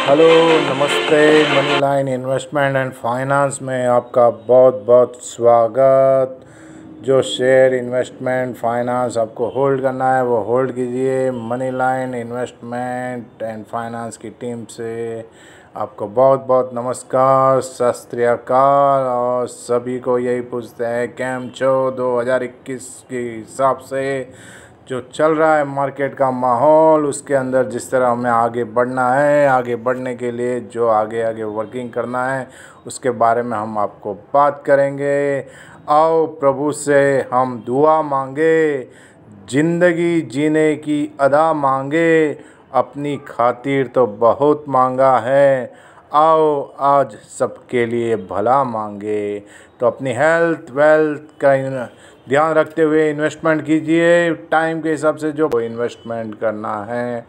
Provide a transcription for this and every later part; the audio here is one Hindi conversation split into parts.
हेलो, नमस्ते। Money line investment and finance में आपका बहुत बहुत स्वागत। जो शेयर इन्वेस्टमेंट फाइनेंस आपको होल्ड करना है वो होल्ड कीजिए। Money line investment and finance की टीम से आपको बहुत बहुत नमस्कार, सत श्री अकाल। और सभी को यही पूछते हैं कैम छो। 2021 के हिसाब से जो चल रहा है मार्केट का माहौल, उसके अंदर जिस तरह हमें आगे बढ़ना है, आगे बढ़ने के लिए जो आगे आगे वर्किंग करना है उसके बारे में हम आपको बात करेंगे। आओ प्रभु से हम दुआ मांगे, ज़िंदगी जीने की अदा मांगे, अपनी खातिर तो बहुत मांगा है। आओ आज सबके लिए भला मांगे। तो अपनी हेल्थ वेल्थ का ध्यान रखते हुए इन्वेस्टमेंट कीजिए। टाइम के हिसाब से जो इन्वेस्टमेंट करना है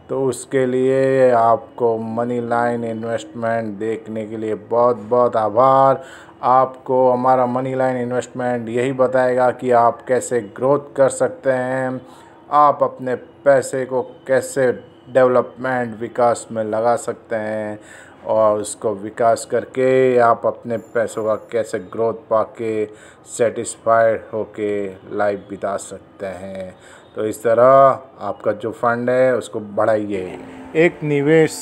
तो उसके लिए आपको मनी लाइन इन्वेस्टमेंट देखने के लिए बहुत बहुत आभार। आपको हमारा मनी लाइन इन्वेस्टमेंट यही बताएगा कि आप कैसे ग्रोथ कर सकते हैं, आप अपने पैसे को कैसे डेवलपमेंट विकास में लगा सकते हैं और उसको विकास करके आप अपने पैसों का कैसे ग्रोथ पाके सेटिस्फाइड होके लाइफ बिता सकते हैं। तो इस तरह आपका जो फंड है उसको बढ़ाइए। एक निवेश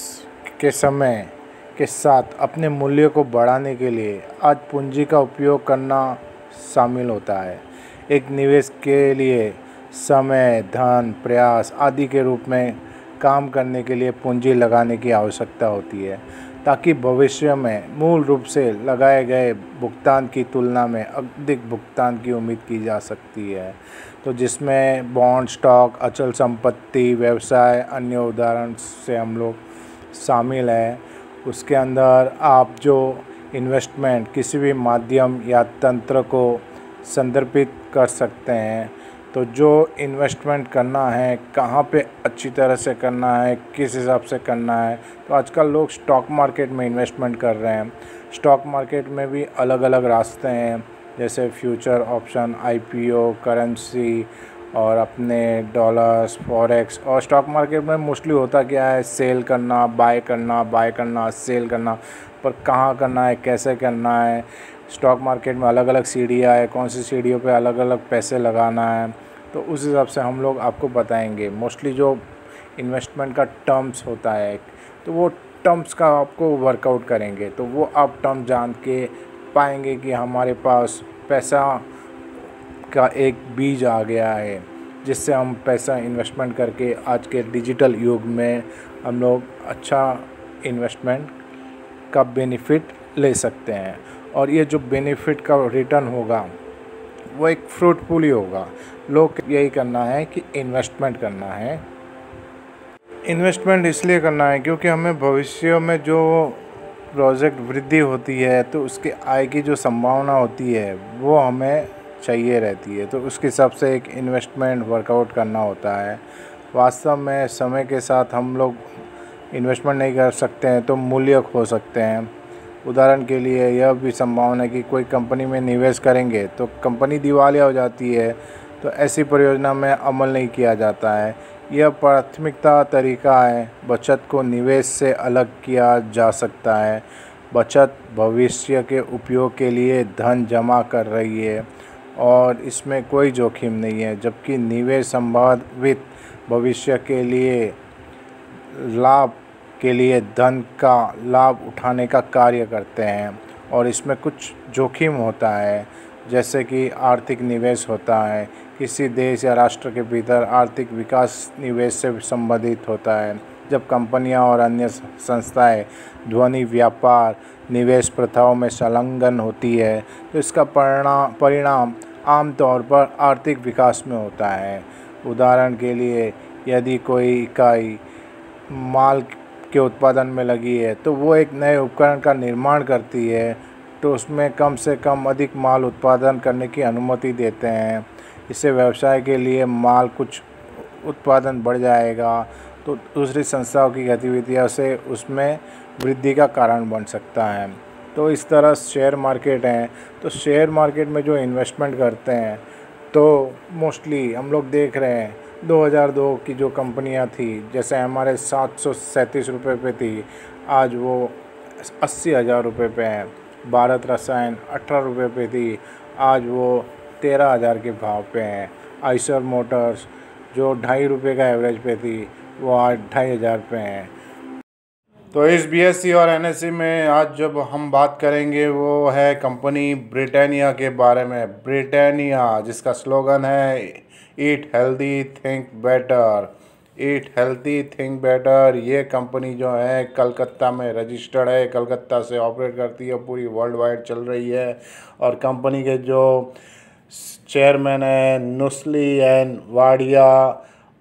के समय के साथ अपने मूल्य को बढ़ाने के लिए आज पूंजी का उपयोग करना शामिल होता है। एक निवेश के लिए समय, धन, प्रयास आदि के रूप में काम करने के लिए पूंजी लगाने की आवश्यकता होती है, ताकि भविष्य में मूल रूप से लगाए गए भुगतान की तुलना में अधिक भुगतान की उम्मीद की जा सकती है। तो जिसमें बॉन्ड, स्टॉक, अचल संपत्ति, व्यवसाय, अन्य उदाहरण से हम लोग शामिल हैं। उसके अंदर आप जो इन्वेस्टमेंट किसी भी माध्यम या तंत्र को संदर्भित कर सकते हैं। तो जो इन्वेस्टमेंट करना है, कहाँ पे अच्छी तरह से करना है, किस हिसाब से करना है, तो आजकल लोग स्टॉक मार्केट में इन्वेस्टमेंट कर रहे हैं। स्टॉक मार्केट में भी अलग अलग रास्ते हैं, जैसे फ्यूचर ऑप्शन, आईपीओ, करेंसी और अपने डॉलर्स, फॉरेक्स। और स्टॉक मार्केट में मोस्टली होता क्या है, सेल करना, बाय करना, सेल करना। पर कहाँ करना है, कैसे करना है, स्टॉक मार्केट में अलग अलग सीढ़ियाँ है, कौन सी सीढ़ियों पे अलग अलग पैसे लगाना है, तो उस हिसाब से हम लोग आपको बताएंगे। मोस्टली जो इन्वेस्टमेंट का टर्म्स होता है, तो वो टर्म्स का आपको वर्कआउट करेंगे, तो वो आप टर्म जान के पाएंगे कि हमारे पास पैसा का एक बीज आ गया है, जिससे हम पैसा इन्वेस्टमेंट करके आज के डिजिटल युग में हम लोग अच्छा इन्वेस्टमेंट का बेनिफिट ले सकते हैं। और ये जो बेनिफिट का रिटर्न होगा वो एक फ्रूटफुल ही होगा। लोग यही करना है कि इन्वेस्टमेंट करना है। इन्वेस्टमेंट इसलिए करना है क्योंकि हमें भविष्य में जो प्रोजेक्ट वृद्धि होती है तो उसके आय की जो संभावना होती है वो हमें चाहिए रहती है। तो उसके हिसाब से एक इन्वेस्टमेंट वर्कआउट करना होता है। वास्तव में समय के साथ हम लोग इन्वेस्टमेंट नहीं कर सकते हैं तो मूल्य खो सकते हैं। उदाहरण के लिए यह भी संभावना है कि कोई कंपनी में निवेश करेंगे तो कंपनी दिवालिया हो जाती है, तो ऐसी परियोजना में अमल नहीं किया जाता है। यह प्राथमिकता तरीका है। बचत को निवेश से अलग किया जा सकता है। बचत भविष्य के उपयोग के लिए धन जमा कर रही है और इसमें कोई जोखिम नहीं है, जबकि निवेश संभावित भविष्य के लिए लाभ के लिए धन का लाभ उठाने का कार्य करते हैं और इसमें कुछ जोखिम होता है, जैसे कि आर्थिक निवेश होता है। किसी देश या राष्ट्र के भीतर आर्थिक विकास निवेश से संबंधित होता है। जब कंपनियां और अन्य संस्थाएं ध्वनि व्यापार निवेश प्रथाओं में संलग्न होती है तो इसका परिणाम आमतौर पर आर्थिक विकास में होता है। उदाहरण के लिए यदि कोई इकाई माल के उत्पादन में लगी है तो वो एक नए उपकरण का निर्माण करती है, तो उसमें कम से कम अधिक माल उत्पादन करने की अनुमति देते हैं। इससे व्यवसाय के लिए माल कुछ उत्पादन बढ़ जाएगा तो दूसरी संस्थाओं की गतिविधियों से उसमें वृद्धि का कारण बन सकता है। तो इस तरह शेयर मार्केट है, तो शेयर मार्केट में जो इन्वेस्टमेंट करते हैं तो मोस्टली हम लोग देख रहे हैं 2002 की जो कंपनियां थी, जैसे हमारे 737 रुपये पे थी, आज वो 80,000 रुपये पे है। भारत रसायन 18 रुपये पे थी, आज वो 13,000 के भाव पे है। आइसर मोटर्स जो 2.5 रुपये का एवरेज पे थी, वो आज 2,500 पे है। तो इस बीएससी और एनएससी में आज जब हम बात करेंगे वो है कंपनी ब्रिटानिया के बारे में। ब्रिटानिया जिसका स्लोगन है eat healthy think better, eat healthy think better. ये कंपनी जो है कलकत्ता में रजिस्टर्ड है, कलकत्ता से ऑपरेट करती है, पूरी वर्ल्ड वाइड चल रही है। और कंपनी के जो चेयरमैन है नुस्ली एन वाडिया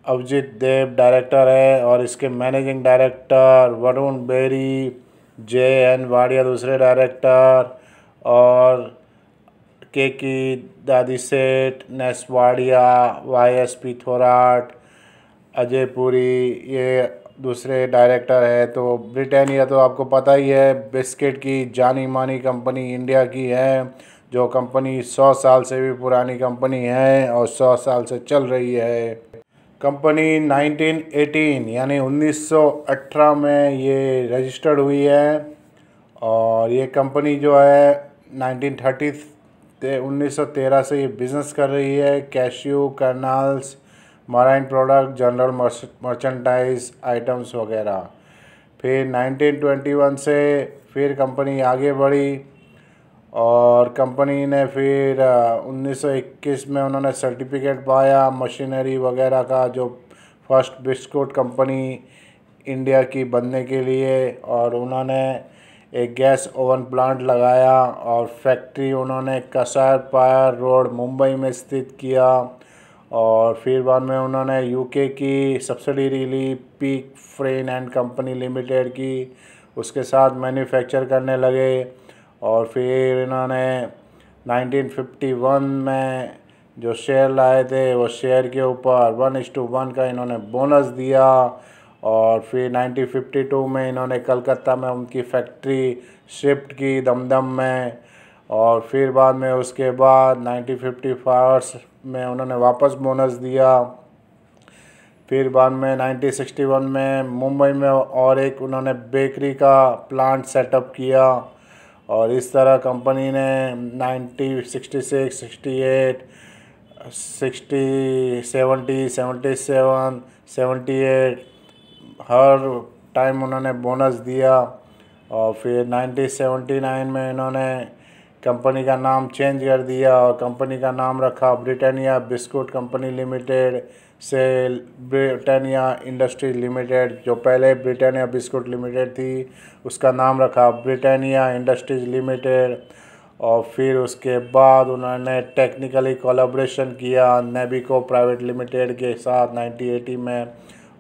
अभिजीत देव डायरेक्टर है, और इसके managing director Varun Berry, J N Wadia दूसरे डायरेक्टर, और Keki Dadiseth, Ness Wadia, Y S P Thorat, Ajay Puri ये दूसरे डायरेक्टर है। तो ब्रिटानिया तो आपको पता ही है, बिस्किट की जानी मानी कंपनी इंडिया की है, जो कंपनी 100 साल से भी पुरानी कंपनी है और 100 साल से चल रही है। कंपनी 1918 यानी 1918 में ये रजिस्टर्ड हुई है, और ये कंपनी जो है 1913 से ये बिज़नेस कर रही है। Cashew, colonel's, marine product, general merchandise items वगैरह। फिर 1921 से फिर कंपनी आगे बढ़ी, और कंपनी ने फिर 1921 में उन्होंने सर्टिफिकेट पाया मशीनरी वगैरह का, जो फर्स्ट बिस्कुट कंपनी इंडिया की बनने के लिए। और उन्होंने एक गैस ओवन प्लांट लगाया, और फैक्ट्री उन्होंने कसार पायर रोड मुंबई में स्थित किया। और फिर बाद में उन्होंने यूके की सब्सिडरी ली Peek Frean and company limited की, उसके साथ मैन्युफैक्चर करने लगे। और फिर इन्होंने 1951 में जो शेयर लाए थे, वो शेयर के ऊपर 1:1 का इन्होंने बोनस दिया। और फिर 1952 में इन्होंने कलकत्ता में उनकी फैक्ट्री शिफ्ट की दमदम में। और फिर बाद में उसके बाद 1955 में उन्होंने वापस बोनस दिया। फिर बाद में 1961 में मुंबई में और एक उन्होंने बेकरी का प्लांट सेटअप किया। और इस तरह कंपनी ने 1966, 68, 60, 70, 77, 78 हर टाइम उन्होंने बोनस दिया। और फिर 1979 में इन्होंने कंपनी का नाम चेंज कर दिया, और कंपनी का नाम रखा ब्रिटानिया बिस्कुट कंपनी लिमिटेड से ब्रिटानिया इंडस्ट्रीज लिमिटेड। जो पहले ब्रिटानिया बिस्कुट लिमिटेड थी, उसका नाम रखा ब्रिटानिया इंडस्ट्रीज लिमिटेड। और फिर उसके बाद उन्होंने टेक्निकली कोलैबोरेशन किया नेबिको प्राइवेट लिमिटेड के साथ 1980 में,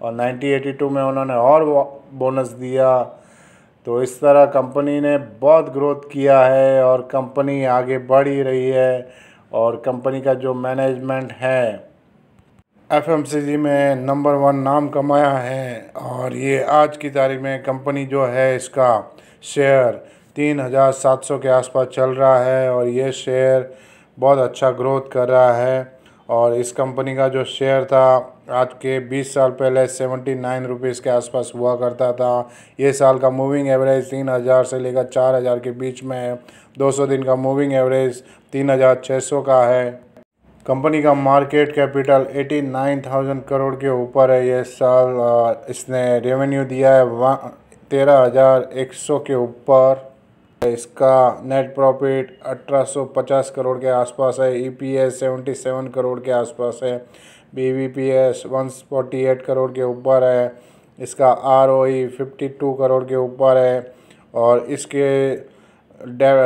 और 1982 में उन्होंने और बोनस दिया। तो इस तरह कंपनी ने बहुत ग्रोथ किया है, और कंपनी आगे बढ़ ही रही है। और कंपनी का जो मैनेजमेंट है एफएमसीजी में नंबर 1 नाम कमाया है। और ये आज की तारीख में कंपनी जो है, इसका शेयर 3,700 के आसपास चल रहा है, और ये शेयर बहुत अच्छा ग्रोथ कर रहा है। और इस कंपनी का जो शेयर था आज के 20 साल पहले 79 रुपीज़ के आसपास हुआ करता था। ये साल का मूविंग एवरेज 3,000 से लेकर 4,000 के बीच में है। 200 दिन का मूविंग एवरेज 3,600 का है। कंपनी का मार्केट कैपिटल 89,000 करोड़ के ऊपर है। ये साल इसने रेवेन्यू दिया है 13,100 के ऊपर। इसका नेट प्रॉफिट 1850 करोड़ के आसपास है। ईपीएस 77 करोड़ के आसपास है। बीवीपीएस 148 करोड़ के ऊपर है। इसका आरओई 52 करोड़ के ऊपर है। और इसके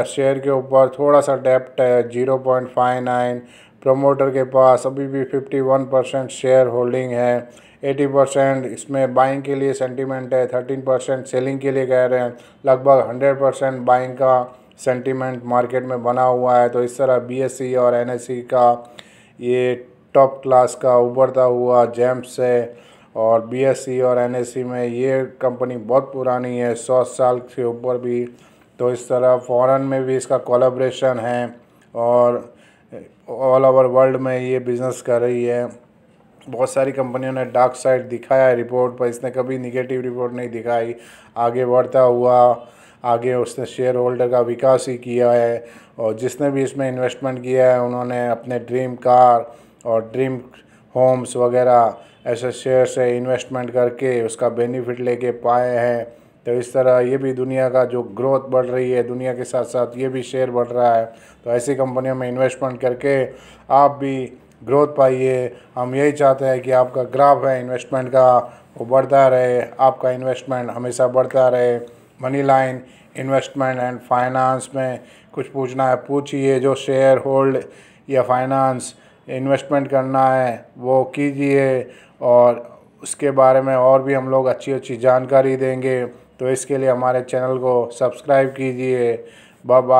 शेयर के ऊपर थोड़ा सा डेप्ट है 0.59। प्रमोटर के पास अभी भी 51% शेयर होल्डिंग है। 80% इसमें बाइंग के लिए सेंटीमेंट है, 13% सेलिंग के लिए कह रहे हैं। लगभग 100% बाइंग का सेंटीमेंट मार्केट में बना हुआ है। तो इस तरह बीएससी और एनएससी का ये टॉप क्लास का उभरता हुआ जेम्स है। और बीएससी और एनएससी में ये कंपनी बहुत पुरानी है, 100 साल से ऊपर भी। तो इस तरह फॉरेन में भी इसका कोलैबोरेशन है, और ऑल ओवर वर्ल्ड में ये बिज़नेस कर रही है। बहुत सारी कंपनियों ने डार्क साइड दिखाया है रिपोर्ट पर, इसने कभी निगेटिव रिपोर्ट नहीं दिखाई। आगे बढ़ता हुआ आगे उसने शेयर होल्डर का विकास ही किया है, और जिसने भी इसमें इन्वेस्टमेंट किया है उन्होंने अपने ड्रीम कार और ड्रीम होम्स वगैरह ऐसे शेयर से इन्वेस्टमेंट करके उसका बेनिफिट लेके पाए हैं। तो इस तरह ये भी दुनिया का जो ग्रोथ बढ़ रही है, दुनिया के साथ साथ ये भी शेयर बढ़ रहा है। तो ऐसी कंपनियों में इन्वेस्टमेंट करके आप भी ग्रोथ पाइए। हम यही चाहते हैं कि आपका ग्राफ है इन्वेस्टमेंट का वो बढ़ता रहे, आपका इन्वेस्टमेंट हमेशा बढ़ता रहे। Money line investment and finance में कुछ पूछना है पूछिए, जो शेयर होल्ड या फाइनेंस इन्वेस्टमेंट करना है वो कीजिए, और उसके बारे में और भी हम लोग अच्छी अच्छी जानकारी देंगे। तो इसके लिए हमारे चैनल को सब्सक्राइब कीजिए। Bye bye.